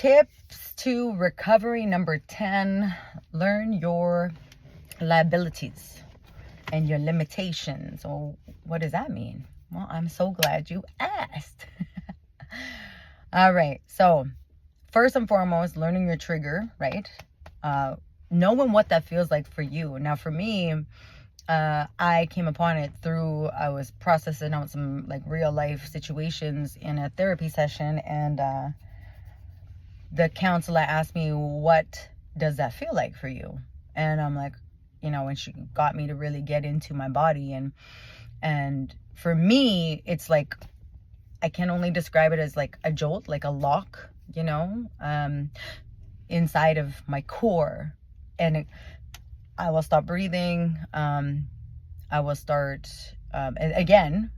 tips to recovery number 10, learn your liabilities and your limitations. So what does that mean? Well, I'm so glad you asked. All right. So first and foremost, learning your trigger, right? Knowing what that feels like for you. Now, for me, I came upon it through, I was processing out some like real life situations in a therapy session, and the counselor asked me, what does that feel like for you? And I'm like, and she got me to really get into my body, and for me, it's like, I can only describe it as like a jolt, like a lock, inside of my core. And I will stop breathing. I will start, and again,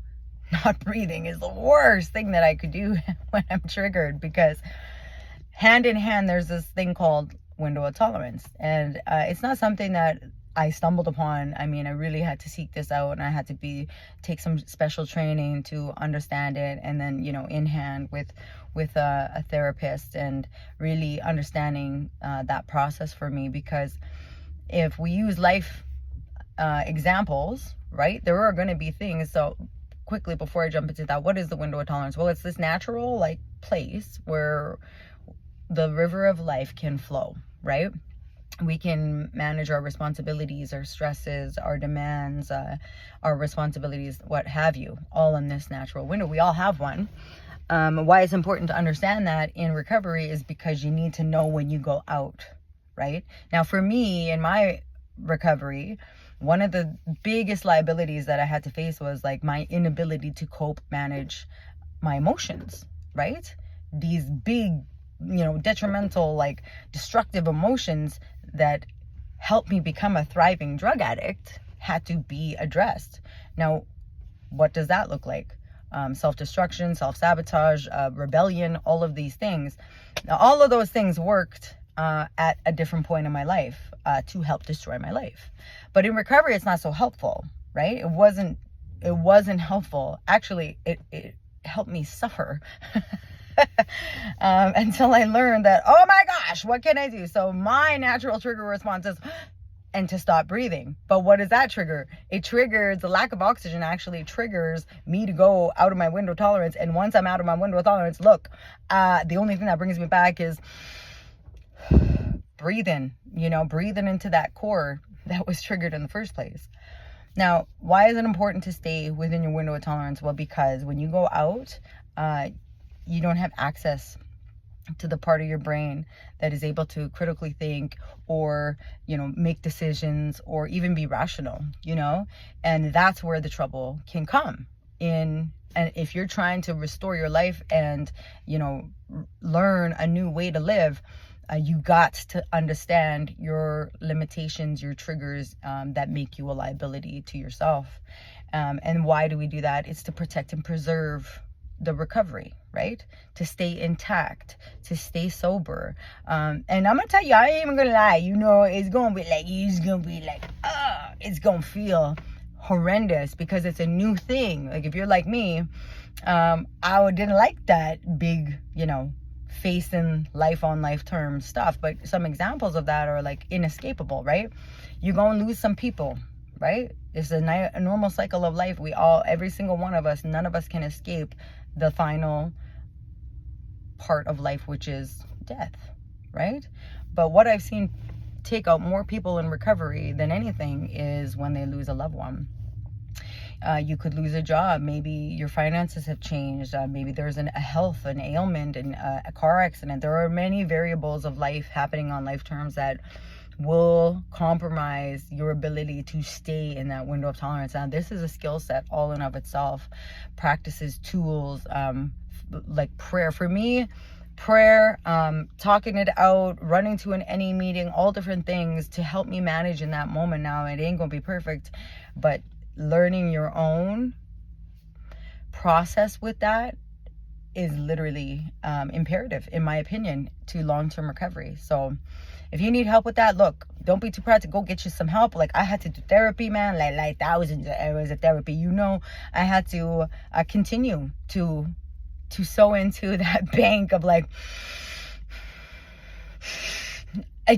not breathing is the worst thing that I could do when I'm triggered, because hand in hand, there's this thing called window of tolerance. And it's not something that I stumbled upon. I mean, I really had to seek this out, and I had to take some special training to understand it. And then, in hand with a therapist, and really understanding that process for me. Because if we use life examples, right, there are going to be things. So quickly, before I jump into that, what is the window of tolerance? Well, it's this natural like place where the river of life can flow, right? We can manage our responsibilities, our stresses, our demands, our responsibilities, what have you, all in this natural window. We all have one. Why it's important to understand that in recovery is because you need to know when you go out, right? Now, for me, in my recovery, one of the biggest liabilities that I had to face was like my inability to cope, manage my emotions, right? These big, detrimental, like destructive emotions that helped me become a thriving drug addict had to be addressed. Now, what does that look like? Self-destruction, self-sabotage, rebellion, all of these things. Now, all of those things worked at a different point in my life to help destroy my life. But in recovery, it's not so helpful, right? It wasn't helpful. Actually, it helped me suffer until I learned that, oh my gosh, what can I do? So my natural trigger response is and to stop breathing. But what does that trigger? It triggers the lack of oxygen, actually triggers me to go out of my window tolerance. And once I'm out of my window tolerance, look, the only thing that brings me back is breathing into that core that was triggered in the first place. Now, why is it important to stay within your window of tolerance? Well, because when you go out, you don't have access to the part of your brain that is able to critically think or, make decisions or even be rational, and that's where the trouble can come in. And if you're trying to restore your life and, learn a new way to live, you got to understand your limitations, your triggers that make you a liability to yourself. And why do we do that? It's to protect and preserve the recovery, right? To stay intact, to stay sober. And I'm gonna tell you, I ain't even gonna lie, it's gonna be like, it's gonna feel horrendous because it's a new thing. Like if you're like me, I didn't like that big, facing life on life term stuff. But some examples of that are like inescapable, right? You're gonna lose some people, right? It's a normal cycle of life. Every single one of us, none of us can escape the final part of life, which is death, right? But what I've seen take out more people in recovery than anything is when they lose a loved one. You could lose a job. Maybe your finances have changed. Maybe there's an ailment, and a car accident. There are many variables of life happening on life terms that will compromise your ability to stay in that window of tolerance. Now, this is a skill set all in of itself. Practices, tools, like prayer. For me, prayer, talking it out, running to any meeting, all different things to help me manage in that moment. Now, it ain't gonna be perfect, but learning your own process with that is literally imperative, in my opinion, to long-term recovery. So if you need help with that, look, don't be too proud to go get you some help. Like I had to do therapy, man, like thousands of hours of therapy. I had to continue to sow into that bank of like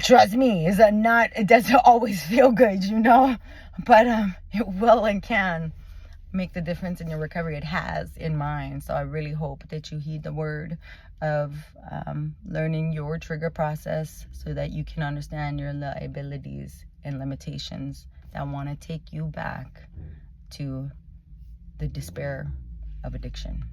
trust me, it doesn't always feel good, but it will and can make the difference in your recovery. It has in mine. So I really hope that you heed the word of learning your trigger process so that you can understand your liabilities and limitations that want to take you back to the despair of addiction.